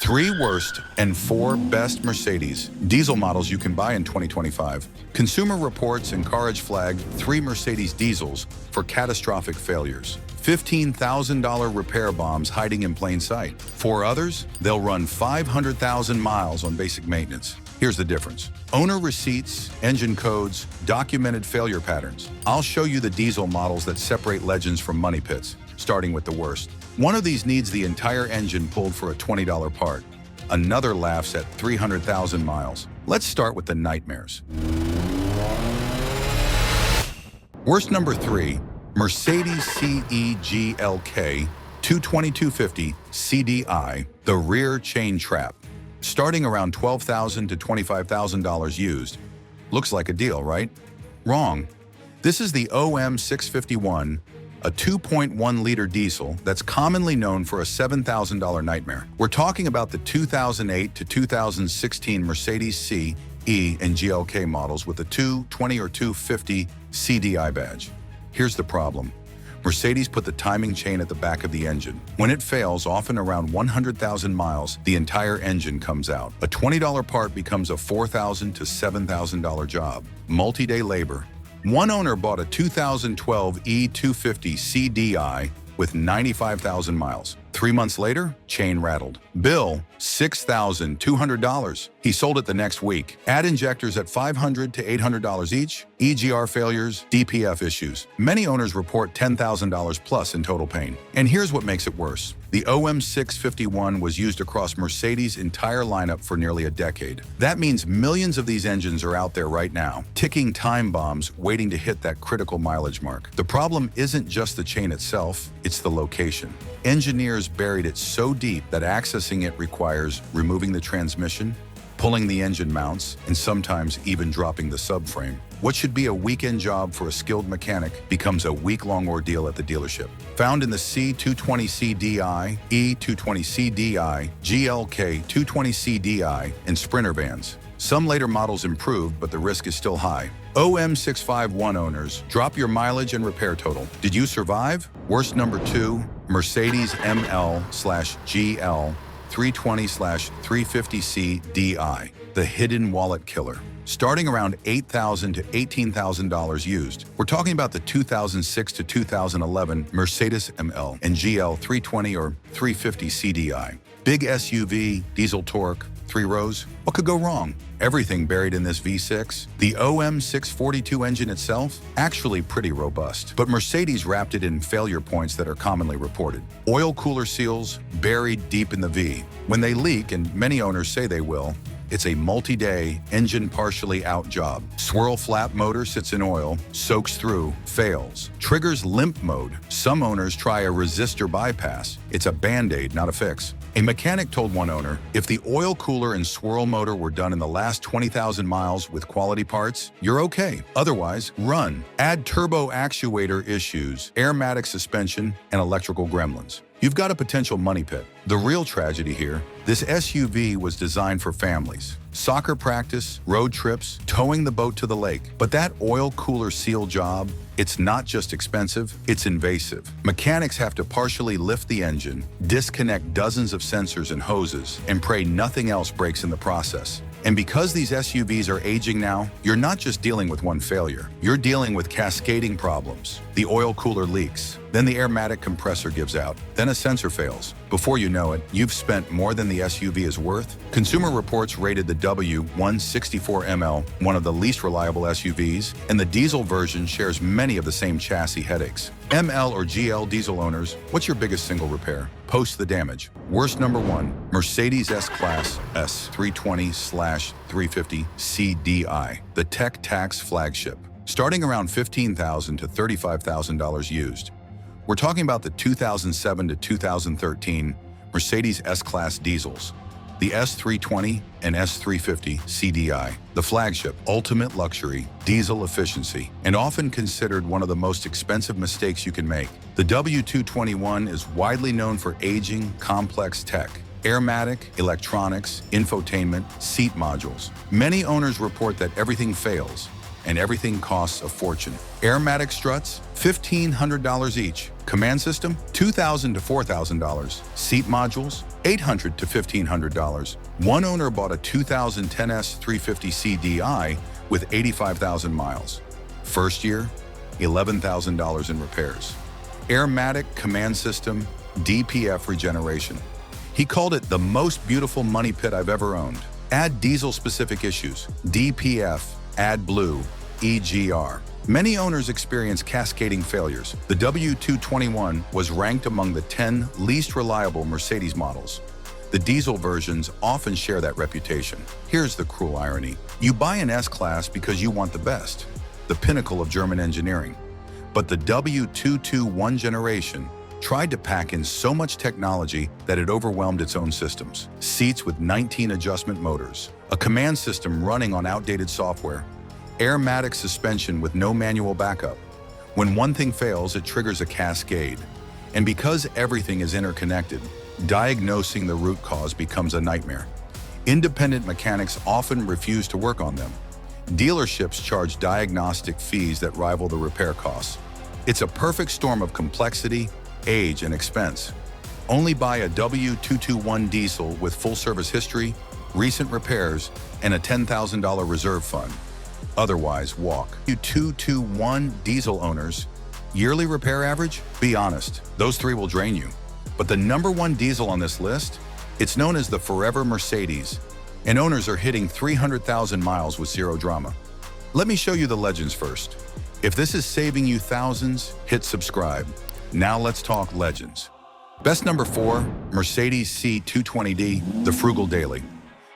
3 worst and 4 best Mercedes diesel models you can buy in 2025. Consumer Reports and Carriage flagged 3 Mercedes diesels for catastrophic failures. $15,000 repair bombs hiding in plain sight. 4 others, they'll run 500,000 miles on basic maintenance. Here's the difference. Owner receipts, engine codes, documented failure patterns. I'll show you the diesel models that separate legends from money pits, starting with the worst. One of these needs the entire engine pulled for a $20 part. Another laughs at 300,000 miles. Let's start with the nightmares. Worst number 3, Mercedes CEGLK 22250 CDI, the rear chain trap. Starting around $12,000 to $25,000 used. Looks like a deal, right? Wrong. This is the OM651, a 2.1-liter diesel that's commonly known for a $7,000 nightmare. We're talking about the 2008 to 2016 Mercedes C, E, and GLK models with the 220 or 250 CDI badge. Here's the problem. Mercedes put the timing chain at the back of the engine. When it fails, often around 100,000 miles, the entire engine comes out. A $20 part becomes a $4,000 to $7,000 job. Multi-day labor. One owner bought a 2012 E250 CDI with 95,000 miles. 3 months later, chain rattled. Bill, $6,200. He sold it the next week. Add injectors at $500 to $800 each, EGR failures, DPF issues. Many owners report $10,000 plus in total pain. And here's what makes it worse. The OM651 was used across Mercedes' entire lineup for nearly a decade. That means millions of these engines are out there right now, ticking time bombs, waiting to hit that critical mileage mark. The problem isn't just the chain itself, it's the location. Engineers buried it so deep that accessing it requires removing the transmission, pulling the engine mounts, and sometimes even dropping the subframe. What should be a weekend job for a skilled mechanic becomes a week-long ordeal at the dealership. Found in the C220 CDI, E220 CDI, GLK 220 CDI, and Sprinter vans. Some later models improved, but the risk is still high. OM651 owners, drop your mileage and repair total. Did you survive? Worst number 2, Mercedes ML/GL 320/350 CDI, the hidden wallet killer. Starting around $8,000 to $18,000 used. We're talking about the 2006 to 2011 Mercedes ML and GL 320 or 350 CDI. Big SUV, diesel torque, 3 rows. What could go wrong? Everything buried in this V6. The OM642 engine itself, actually pretty robust, but Mercedes wrapped it in failure points that are commonly reported. Oil cooler seals buried deep in the V. When they leak, and many owners say they will, it's a multi-day, engine partially out job. Swirl flap motor sits in oil, soaks through, fails. Triggers limp mode. Some owners try a resistor bypass. It's a band-aid, not a fix. A mechanic told one owner, if the oil cooler and swirl motor were done in the last 20,000 miles with quality parts, you're okay. Otherwise, run. Add turbo actuator issues, airmatic suspension, and electrical gremlins. You've got a potential money pit. The real tragedy here, this SUV was designed for families. Soccer practice, road trips, towing the boat to the lake. But that oil cooler seal job, it's not just expensive, it's invasive. Mechanics have to partially lift the engine, disconnect dozens of sensors and hoses, and pray nothing else breaks in the process. And because these SUVs are aging now, you're not just dealing with one failure. You're dealing with cascading problems. The oil cooler leaks, then the airmatic compressor gives out, then a sensor fails. Before you know it, you've spent more than the SUV is worth. Consumer Reports rated the W164ML one of the least reliable SUVs, and the diesel version shares many of the same chassis headaches. ML or GL diesel owners, what's your biggest single repair? Post the damage. Worst number 1, Mercedes S-Class S320/350 CDI, the tech tax flagship. Starting around $15,000 to $35,000 used. We're talking about the 2007 to 2013 Mercedes S-Class diesels, the S320 and S350 CDI, the flagship, ultimate luxury, diesel efficiency, and often considered one of the most expensive mistakes you can make. The W221 is widely known for aging, complex tech, airmatic, electronics, infotainment, seat modules. Many owners report that everything fails. and everything costs a fortune. Airmatic struts, $1,500 each. Command system, $2,000 to $4,000. Seat modules, $800 to $1,500. One owner bought a 2010 E320 CDI with 85,000 miles. First year, $11,000 in repairs. Airmatic command system, DPF regeneration. He called it the most beautiful money pit I've ever owned. Add diesel-specific issues, DPF, AdBlue, EGR. Many owners experience cascading failures. The W221 was ranked among the 10 least reliable Mercedes models. The diesel versions often share that reputation. Here's the cruel irony. You buy an S-Class because you want the best, the pinnacle of German engineering. But the W221 generation tried to pack in so much technology that it overwhelmed its own systems. Seats with 19 adjustment motors, a command system running on outdated software, Airmatic suspension with no manual backup. When one thing fails, it triggers a cascade. And because everything is interconnected, diagnosing the root cause becomes a nightmare. Independent mechanics often refuse to work on them. Dealerships charge diagnostic fees that rival the repair costs. It's a perfect storm of complexity, age, and expense. Only buy a W221 diesel with full service history, recent repairs, and a $10,000 reserve fund. Otherwise, walk. W221 diesel owners, yearly repair average? Be honest, those three will drain you. But the number one diesel on this list? It's known as the Forever Mercedes, and owners are hitting 300,000 miles with zero drama. Let me show you the legends first. If this is saving you thousands, hit subscribe. Now let's talk legends. Best number 4, Mercedes C220D, the Frugal Daily.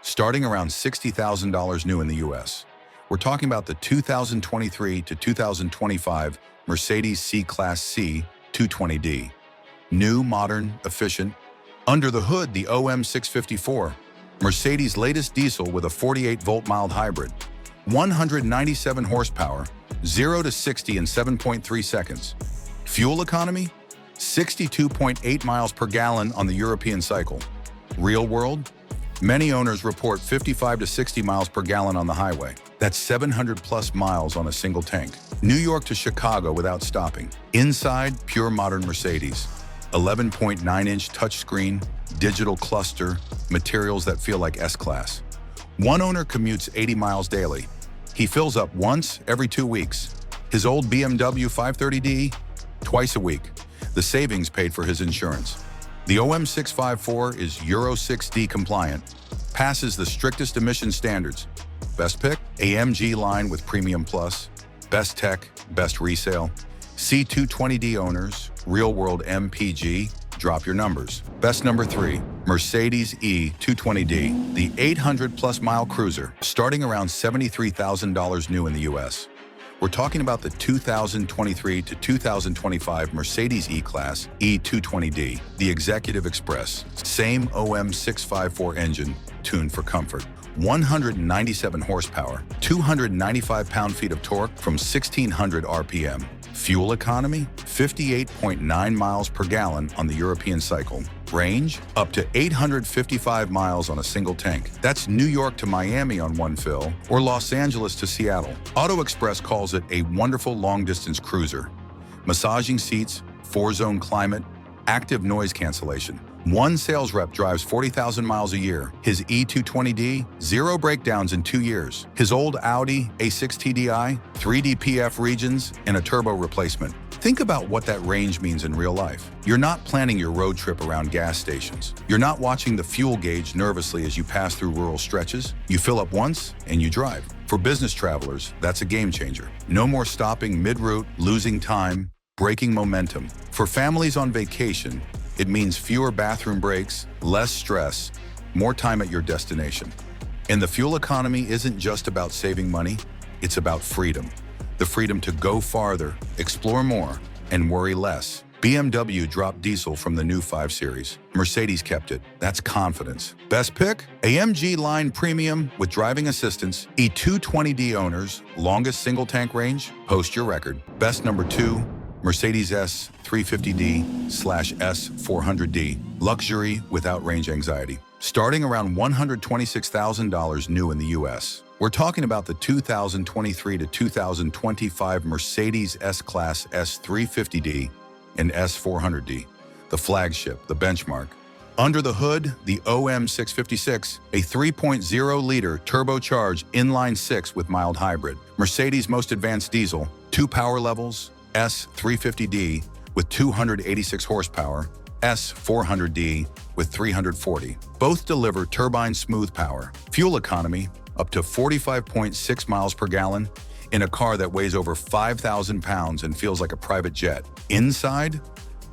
Starting around $60,000 new in the US. We're talking about the 2023 to 2025 Mercedes C-Class C 220D. New, modern, efficient. Under the hood, the OM654, Mercedes' latest diesel with a 48-volt mild hybrid. 197 horsepower, 0 to 60 in 7.3 seconds. Fuel economy? 62.8 miles per gallon on the European cycle. Real world? Many owners report 55 to 60 miles per gallon on the highway. That's 700 plus miles on a single tank. New York to Chicago without stopping. Inside, pure modern Mercedes. 11.9-inch touchscreen, digital cluster, materials that feel like S-Class. One owner commutes 80 miles daily. He fills up once every 2 weeks. His old BMW 530D, twice a week. The savings paid for his insurance. The OM654 is Euro 6D compliant, passes the strictest emission standards. Best pick? AMG line with Premium Plus. Best tech, best resale. C220D owners, real world MPG, drop your numbers. Best number 3, Mercedes E220D, the 800 plus mile cruiser, starting around $73,000 new in the US. We're talking about the 2023 to 2025 Mercedes E-Class E220D, the Executive Express. Same OM654 engine, tuned for comfort. 197 horsepower, 295 pound-feet of torque from 1,600 RPM. Fuel economy, 58.9 miles per gallon on the European cycle. Range, up to 855 miles on a single tank. That's New York to Miami on one fill, or Los Angeles to Seattle. Auto Express calls it a wonderful long-distance cruiser. Massaging seats, 4-zone climate, active noise cancellation. One sales rep drives 40,000 miles a year. His E220D, 0 breakdowns in 2 years. His old Audi A6 TDI, 3 DPF regions, and a turbo replacement. Think about what that range means in real life. You're not planning your road trip around gas stations. You're not watching the fuel gauge nervously as you pass through rural stretches. You fill up once and you drive. For business travelers, that's a game changer. No more stopping mid-route, losing time, breaking momentum. For families on vacation, it means fewer bathroom breaks, less stress, more time at your destination. And the fuel economy isn't just about saving money, it's about freedom. The freedom to go farther, explore more, and worry less. BMW dropped diesel from the new 5 Series. Mercedes kept it. That's confidence. Best pick? AMG line premium with driving assistance. E220D owners, longest single tank range, post your record. Best number 2, Mercedes S350D/S400D, luxury without range anxiety. Starting around $126,000 new in the US. We're talking about the 2023 to 2025 Mercedes S-Class S350D and S400D, the flagship, the benchmark. Under the hood, the OM656, a 3.0-liter turbocharged inline-six with mild hybrid. Mercedes' most advanced diesel, 2 power levels, S350D with 286 horsepower, S400D with 340. Both deliver turbine smooth power, fuel economy, up to 45.6 miles per gallon in a car that weighs over 5,000 pounds and feels like a private jet. Inside,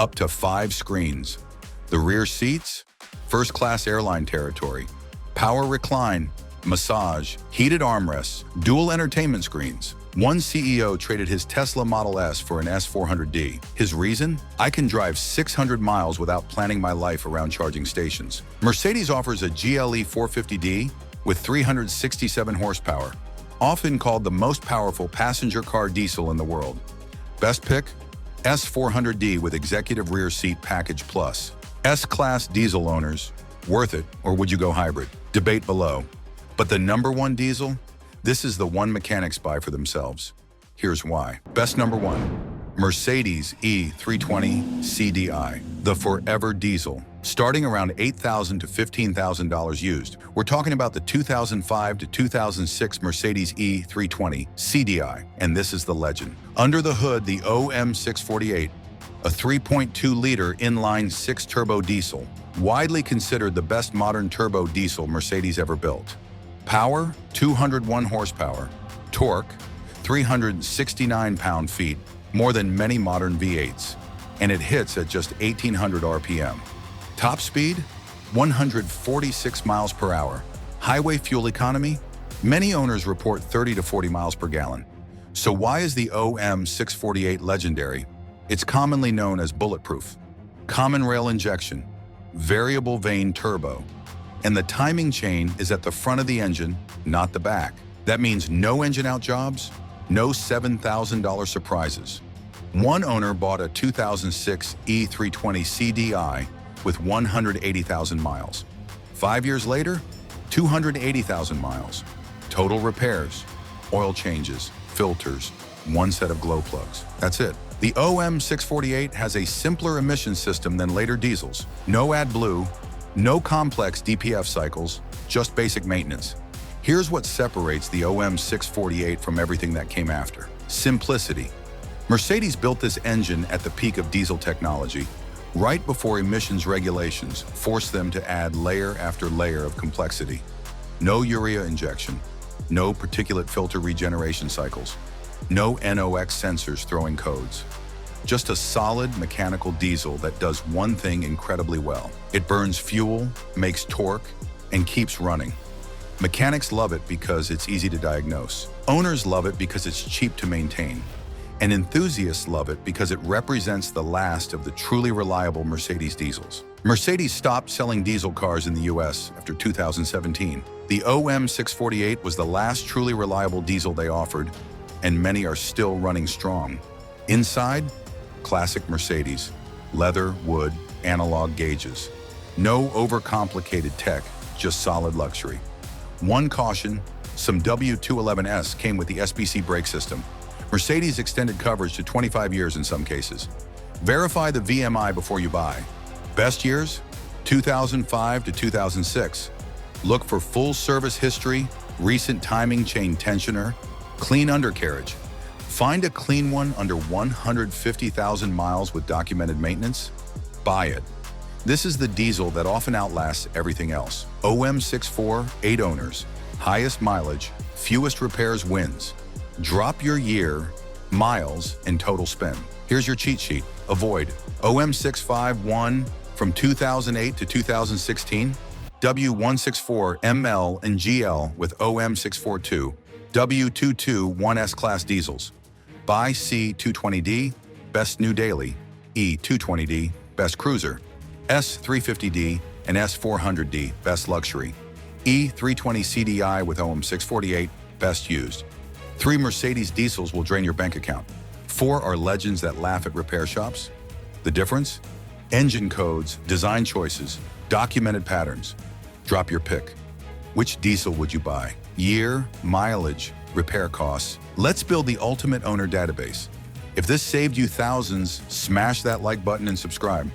up to 5 screens. The rear seats, first-class airline territory. Power recline, massage, heated armrests, dual entertainment screens. One CEO traded his Tesla Model S for an S400D. His reason? I can drive 600 miles without planning my life around charging stations. Mercedes offers a GLE 450D with 367 horsepower, often called the most powerful passenger car diesel in the world. Best pick? S400D with Executive Rear Seat Package Plus. S-Class diesel owners, worth it, or would you go hybrid? Debate below. But the number one diesel? This is the one mechanics buy for themselves. Here's why. Best number one, Mercedes E320 CDI, the forever diesel. Starting around $8,000 to $15,000 used. We're talking about the 2005 to 2006 Mercedes E320 CDI, and this is the legend. Under the hood, the OM648, a 3.2-liter inline-six turbo diesel, widely considered the best modern turbo diesel Mercedes ever built. Power, 201 horsepower. Torque, 369 pound-feet, more than many modern V8s, and it hits at just 1,800 RPM. Top speed, 146 miles per hour. Highway fuel economy, many owners report 30 to 40 miles per gallon. So why is the OM648 legendary? It's commonly known as bulletproof, common rail injection, variable vane turbo, and the timing chain is at the front of the engine, not the back. That means no engine out jobs, no $7,000 surprises. One owner bought a 2006 E320 CDI with 180,000 miles. 5 years later, 280,000 miles. Total repairs, oil changes, filters, one set of glow plugs. That's it. The OM648 has a simpler emission system than later diesels. No AdBlue, no complex DPF cycles, just basic maintenance. Here's what separates the OM648 from everything that came after. Simplicity. Mercedes built this engine at the peak of diesel technology, right before emissions regulations forced them to add layer after layer of complexity. No urea injection, no particulate filter regeneration cycles, no NOx sensors throwing codes. Just a solid mechanical diesel that does one thing incredibly well. It burns fuel, makes torque, and keeps running. Mechanics love it because it's easy to diagnose. Owners love it because it's cheap to maintain. And enthusiasts love it because it represents the last of the truly reliable Mercedes diesels. Mercedes stopped selling diesel cars in the US after 2017. The OM648 was the last truly reliable diesel they offered, and many are still running strong. Inside, classic Mercedes, leather, wood, analog gauges. No overcomplicated tech, just solid luxury. One caution, some W211S came with the SBC brake system. Mercedes extended coverage to 25 years in some cases. Verify the VMI before you buy. Best years? 2005 to 2006. Look for full service history, recent timing chain tensioner, clean undercarriage. Find a clean one under 150,000 miles with documented maintenance. Buy it. This is the diesel that often outlasts everything else. OM64, 8 owners, highest mileage, fewest repairs wins. Drop your year, miles, and total spend. Here's your cheat sheet. Avoid OM651 from 2008 to 2016, W164 ML and GL with OM642, W22 1S class diesels. Buy C220D, best new daily, E220D, best cruiser, S350D, and S400D, best luxury, E320 CDI with OM648, best used. 3 Mercedes diesels will drain your bank account. 4 are legends that laugh at repair shops. The difference? Engine codes, design choices, documented patterns. Drop your pick. Which diesel would you buy? Year, mileage, repair costs. Let's build the ultimate owner database. If this saved you thousands, smash that like button and subscribe.